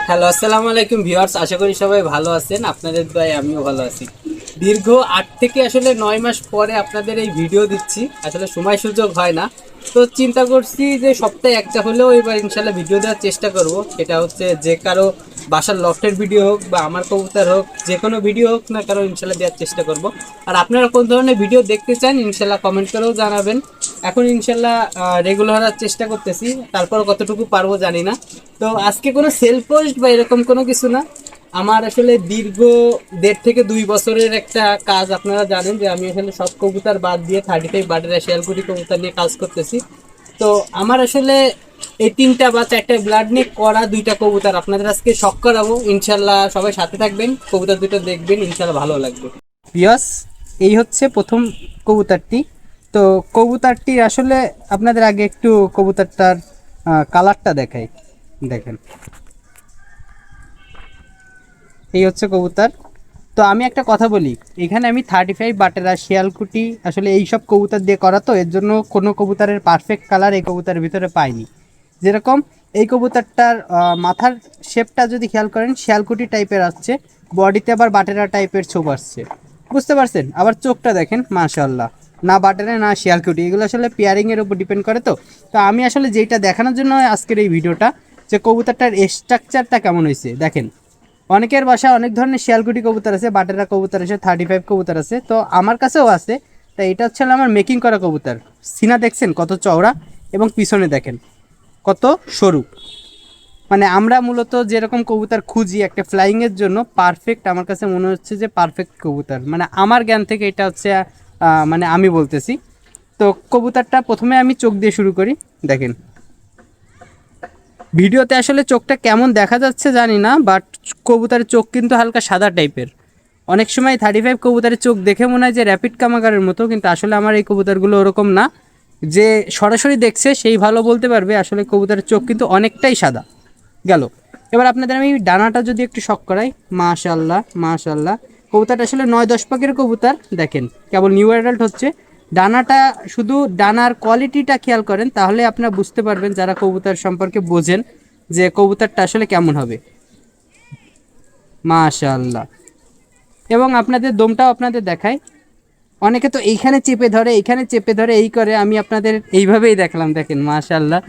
Hello, আসসালামু আলাইকুম viewers. আশা করি সবাই ভালো আছেন। আপনাদের দয়ায় আমিও ভালো আছি। দীর্ঘ 8 থেকে আসলে 9 মাস পরে আপনাদের এই ভিডিও দিচ্ছি। আসলে সময় সুযোগ হয় না, তো চিন্তা করছি যে সপ্তাহে একটা হলেও এবার ইনশাল্লাহ ভিডিও দেওয়ার চেষ্টা করব। সেটা হচ্ছে যে কারো বাসার লফটের ভিডিও হোক বা আমার কবুতর হোক, যে কোনো ভিডিও হোক না কারো ইনশাল্লাহ দেওয়ার চেষ্টা করব। আর আপনারা কোন ধরনের ভিডিও দেখতে চান ইনশাল্লাহ কমেন্ট করেও জানাবেন। এখন ইনশাল্লাহ রেগুলার হওয়ার চেষ্টা করতেছি, তারপর কতটুকু পারবো জানি না। তো আজকে কোনো সেল পোস্ট বা এরকম কোনো কিছু না। আমার আসলে দীর্ঘ 1.5 থেকে 2 বছরের একটা কাজ। আপনারা জানেন যে আমি আসলে সব কবুতর বাদ দিয়ে 35 বার্ডের শিয়ালকুটি কবুতর নিয়ে কাজ করতেছি। তো আমার আসলে এই 3টা বা 4টা ব্লাড নিয়ে করা 2টা কবুতর আপনাদের আজকে শখ করাবো। ইনশাল্লাহ সবাই সাথে থাকবেন, কবুতর দুটো দেখবেন, ইনশাল্লাহ ভালো লাগবে। পিয়াস, এই হচ্ছে প্রথম কবুতরটি। তো কবুতরটির আসলে আপনাদের আগে একটু কবুতরটার কালারটা দেখাই। দেখেন, এই হচ্ছে কবুতর। তো আমি একটা কথা বলি, এখানে আমি 35 বাটেরা শিয়ালকুটি আসলে এই সব কবুতর দিয়ে করা, তো এর জন্য কোনো কবুতরের পারফেক্ট কালার এই কবুতরের ভিতরে পাইনি। যেরকম এই কবুতরটার মাথার শেপটা যদি খেয়াল করেন শিয়ালকুটি টাইপের আসছে, বডিতে আবার বাটেরা টাইপের ছোপ আসছে, বুঝতে পারছেন? আবার চোখটা দেখেন, মাশাআল্লাহ, না বাটেরা না শিয়ালকুটি, এগুলো আসলে পেয়ারিংয়ের উপর ডিপেন্ড করে। তো তো আমি আসলে যেটা দেখানোর জন্য আজকের এই ভিডিওটা, যে কবুতরটার স্ট্রাকচারটা কেমন হয়েছে দেখেন। অনেকের বাসায় অনেক ধরনের শিয়ালকুটি কবুতর আছে, বাটেরা কবুতর আছে, 35 কবুতর আছে, তো আমার কাছেও আছে। তো এটা হচ্ছে আমার মেকিং করা কবুতর। সিনা দেখছেন কত চওড়া, এবং পিছনে দেখেন কত সরু। মানে আমরা মূলত যেরকম কবুতর খুঁজি একটা ফ্লাইংয়ের জন্য পারফেক্ট, আমার কাছে মনে হচ্ছে যে পারফেক্ট কবুতর, মানে আমার জ্ঞান থেকে এটা হচ্ছে মানে আমি বলতেছি। তো কবুতরটা প্রথমে আমি চোখ দিয়ে শুরু করি। দেখেন ভিডিওতে আসলে চোখটা কেমন দেখা যাচ্ছে জানি না, বাট কবুতরের চোখ কিন্তু হালকা সাদা টাইপের। অনেক সময় 35 কবুতরের চোখ দেখে মনে হয় যে র্যাপিড কামাগারের মতো, কিন্তু আসলে আমার এই কবুতরগুলো ওরকম না। যে সরাসরি দেখছে সেই ভালো বলতে পারবে, আসলে কবুতরের চোখ কিন্তু অনেকটাই সাদা। গেল, এবার আপনাদের আমি ডানাটা যদি একটু শখ করাই, মাশাআল্লাহ মাশাআল্লাহ, কবুতরটা আসলে 9-10 পাকের কবুতর। দেখেন কেবল নিউ অ্যাডাল্ট হচ্ছে। ডানাটা শুধু ডানার কোয়ালিটিটা খেয়াল করেন, তাহলে আপনারা বুঝতে পারবেন যারা কবুতর সম্পর্কে বোঝেন যে কবুতরটা আসলে কেমন হবে। মাশাআল্লাহ। এবং আপনাদের দমটাও আপনাদের দেখায়। অনেকে তো এইখানে চেপে ধরে, এইখানে চেপে ধরে, এই করে, আমি আপনাদের এইভাবেই দেখলাম। দেখেন মাশাআল্লাহ।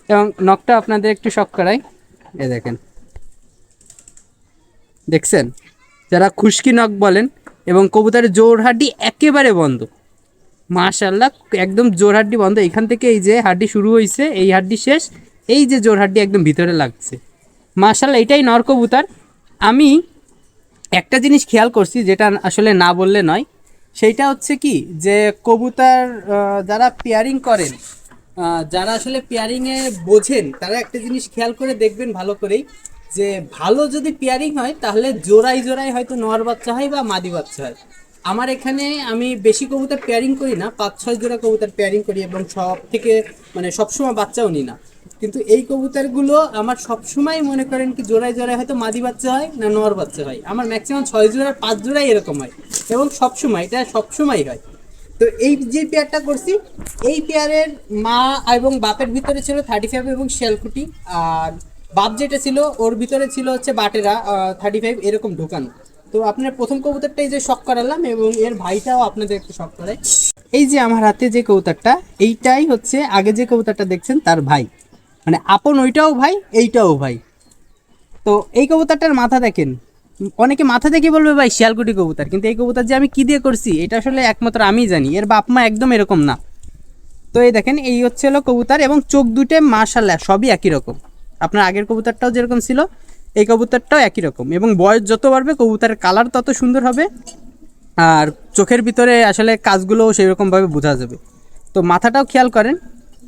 এবং নখটা আপনাদের একটু শখ করাই, এ দেখেন, দেখছেন? যারা খুশকি নখ বলেন। এবং কবুতরের জোড় হাড্ডি একেবারে বন্ধ, মাশাআল্লাহ, একদম জোড় হাড্ডি বন্ধ। এখান থেকে এই যে হাড্ডি শুরু হয়েছে, এই হাড্ডি শেষ, এই যে জোড় হাড্ডি একদম ভিতরে লাগছে। মাশাআল্লাহ, এটাই নর কবুতর। আমি একটা জিনিস খেয়াল করছি যেটা আসলে না বললে নয়, সেইটা হচ্ছে কি, যে কবুতর যারা পেয়ারিং করেন, যারা আসলে পেয়ারিংয়ে বোঝেন, তারা একটা জিনিস খেয়াল করে দেখবেন ভালো করেই, যে ভালো যদি পেয়ারিং হয় তাহলে জোড়ায় জোড়ায় হয়তো নর বাচ্চা হয় বা মাদি বাচ্চা হয়। আমার এখানে আমি বেশি কবুতর পেয়ারিং করি না, 5-6 জোড়া কবুতর পেয়ারিং করি, এবং সব থেকে মানে সবসময় বাচ্চাও নিই না। কিন্তু এই কবুতরগুলো আমার সবসময় মনে করেন কি জোড়ায় জোড়ায় হয়তো মাদি বাচ্চা হয় না নর বাচ্চা হয়। আমার ম্যাক্সিমাম 6 জোড়া 5 জোড়াই এরকম হয়, এবং সবসময় এটা সবসময় হয়। তো এই যে পেয়ারটা করছি, এই পেয়ারের মা এবং বাপের ভিতরে ছিল 35 এবং শিয়ালকুটি, আর বাপ যেটা ছিল ওর ভিতরে ছিল হচ্ছে বাটেরা 35 এরকম ঢোকানো। তো আপনার প্রথম কবুতরটাই যে শখ করালাম, এবং এর ভাইটাও আপনাদের একটু শখ করাই। এই যে আমার হাতে যে কবুতরটা, এইটাই হচ্ছে আগে যে কবুতরটা দেখছেন তার ভাই, মানে আপন ওইটাও ভাই, এইটাও ভাই। তো এই কবুতরটার মাথা দেখেন, অনেকে মাথা দেখে বলবে ভাই শিয়ালকুটি কবুতর, কিন্তু এই কবুতর যে আমি কি দিয়ে করছি এটা আসলে একমাত্র আমিই জানি। এর বাপ মা একদম এরকম না। তো এই দেখেন, এই হচ্ছে হলো কবুতর, এবং চোখ দুটো মাশাআল্লাহ সবই একই রকম। আপনার আগের কবুতরটাও যেরকম ছিল, এই কবুতরটাও একই রকম। এবং বয়স যত বাড়বে কবুতরের কালার তত সুন্দর হবে, আর চোখের ভিতরে আসলে কাজগুলোও সেই রকমভাবে বোঝা যাবে। তো মাথাটাও খেয়াল করেন,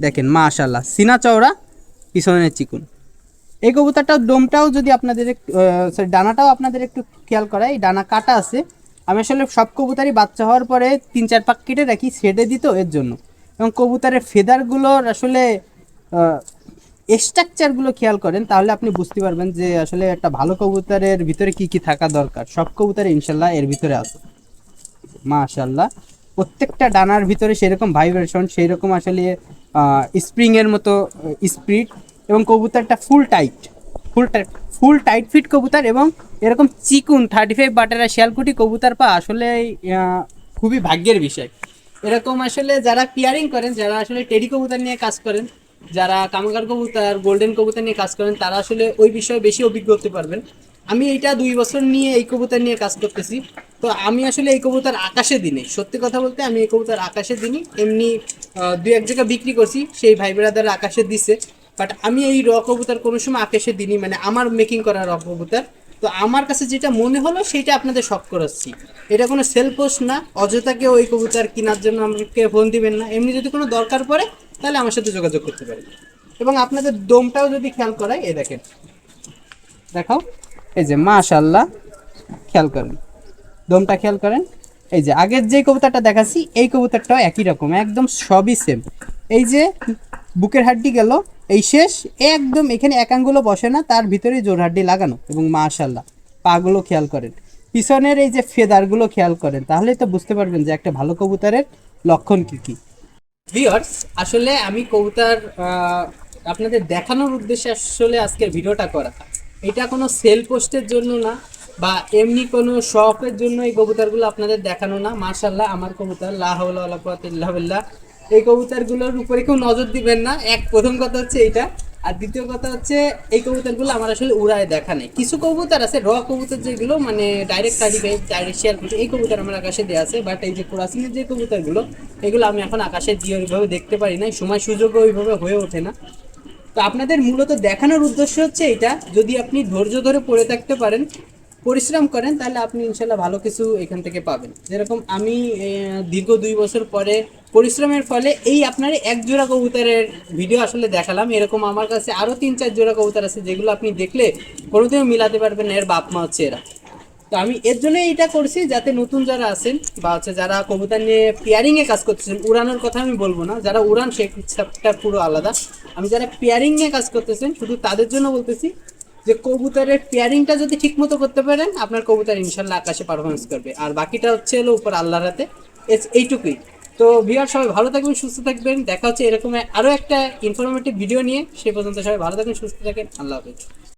দেখেন মাশাআল্লাহ, সিনা চওড়া, পিছনের চিকুন। এই কবুতরটাও ডোমটাও যদি আপনাদের সরি ডানাটাও আপনাদের একটু খেয়াল করাই, ডানা কাটা আছে। আমি আসলে সব কবুতরই বাচ্চা হওয়ার পরে 3-4 পাক কেটে রাখি, ছেড়ে দিত এর জন্য। এবং কবুতরের ফেদারগুলোর আসলে স্ট্রাকচারগুলো খেয়াল করেন, তাহলে আপনি বুঝতে পারবেন যে আসলে একটা ভালো কবুতরের ভিতরে কি কি থাকা দরকার। সব কবুতরে ইনশাল্লাহ এর ভিতরে আছে, মাশাআল্লাহ। প্রত্যেকটা ডানার ভিতরে সেরকম ভাইব্রেশন, সেই রকম আসলে স্প্রিংয়ের মতো স্পিড, এবং কবুতরটা ফুল টাইট। ফুল ফুল টাইট ফিট কবুতর এবং এরকম চিকুন 35 বাটারা শিয়ালকুটি কবুতর পা আসলে খুবই ভাগ্যের বিষয়। এরকম আসলে যারা পেয়ারিং করেন, যারা আসলে টেডি কবুতর নিয়ে কাজ করেন, যারা কামাগার কবুতর গোল্ডেন কবুতর নিয়ে কাজ করেন, তারা আসলে ওই বিষয়ে বেশি অভিজ্ঞ হতে পারবেন। আমি এইটা 2 বছর নিয়ে এই কবুতর নিয়ে কাজ করতেছি। তো আমি আসলে এই কবুতর আকাশে দিনে, সত্যি কথা বলতে আমি এই কবুতর আকাশে দিনই, এমনি 2-1 জায়গা বিক্রি করছি, সেই ভাই বেড়াদার আকাশে দিছে। বাট আমি এই র কবুতর কোনো সময় আকাশে দিনই, মানে আমার মেকিং করা র কবুতর। তো আমার কাছে যেটা মনে হলো সেইটা আপনাদের শখ করাচ্ছি। এটা কোনো সেল পোস্ট না, অযথা কেউ ওই কবুতর কেনার জন্য আমাকে ফোন দিবেন না। এমনি যদি কোনো দরকার পড়ে তাহলে আমার সাথে যোগাযোগ করতে পারেন। এবং আপনাদের দমটাও যদি খেয়াল করাই, এই দেখেন, দেখাও, এই যে মাশাআল্লাহ, খেয়াল করেন দমটা, খেয়াল করেন। এই যে আগের যে কবুতরটা দেখাচ্ছি এই কবুতরটাও একই রকম, একদম সবই সেম। এই যে বুকের হাড্ডি গেল, এই শেষ, একদম এখানে এক আঙ্গুলও বসে না, তার ভিতরেই জোর হাড্ডি লাগানো। এবং মাশাআল্লাহ পাগুলো খেয়াল করেন, পিছনের এই যে ফেদারগুলো খেয়াল করেন, তাহলেই তো বুঝতে পারবেন যে একটা ভালো কবুতরের লক্ষণ কী কী। ভিউয়ার্স, আসলে আমি কবুতর আপনাদের দেখানোর উদ্দেশ্যে আসলে আজকের ভিডিওটা করা। এটা কোনো সেল পোস্টের জন্য না, বা এমনি কোনো শপের জন্য এই কবুতরগুলো আপনাদের দেখানো না। মাশাআল্লাহ আমার কবুতর, লা হাওলা ওয়ালা কুওয়াতা ইল্লা বিল্লাহ। এই কবুতরগুলোর উপরে কেউ নজর দিবেন না, প্রথম কথা হচ্ছে এইটা। আর দ্বিতীয় কথা হচ্ছে এই কবুতরগুলো আমার আসলে উড়ায় দেখা নেই। কিছু কবুতর আছে র কবুতর যেগুলো মানে ডাইরেক্ট 35 ডাইরেক্ট শেয়ার করছে, এই কবুতর আমার আকাশে দেওয়া আছে। বাট এই যে ক্রসিংয়ের যে কবুতরগুলো, এগুলো আমি এখন আকাশে দিয়ে ওইভাবে দেখতে পারি না, সময় সুযোগও ওইভাবে হয়ে ওঠে না। তো আপনাদের মূলত দেখানোর উদ্দেশ্য হচ্ছে এটা, যদি আপনি ধৈর্য ধরে পড়ে থাকতে পারেন, পরিশ্রম করেন, তাহলে আপনি ইনশাল্লাহ ভালো কিছু এখান থেকে পাবেন। যেরকম আমি দীর্ঘ 2 বছর পরে পরিশ্রমের ফলে এই আপনার 1 জোড়া কবুতরের ভিডিও আসলে দেখালাম। এরকম আমার কাছে আরও 3-4 জোড়া কবুতর আছে যেগুলো আপনি দেখলে কোনোদিনও মিলাতে পারবেন না এর বাপ মা হচ্ছে এরা। তো আমি এর জন্য এটা করছি যাতে নতুন যারা আছেন বা হচ্ছে যারা কবুতর নিয়ে পেয়ারিংয়ে কাজ করতেছেন, উড়ানোর কথা আমি বলবো না, যারা উড়ান সেটা পুরো আলাদা। আমি যারা পেয়ারিং নিয়ে কাজ করতেছেন শুধু তাদের জন্য বলতেছি যে কবুতরের পেয়ারিংটা যদি ঠিকমতো করতে পারেন, আপনার কবুতর ইনশাল্লাহ আকাশে পারফরমেন্স করবে। আর বাকিটা হচ্ছে হলো উপর আল্লাহর হাতে, এইটুকুই। তো ভিউয়ার সবাই ভালো থাকবেন, সুস্থ থাকবেন। দেখা হচ্ছে এরকম আরও একটা ইনফরমেটিভ ভিডিও নিয়ে। সে পর্যন্ত সবাই ভালো থাকবেন, সুস্থ থাকেন। আল্লাহ হাফেজ।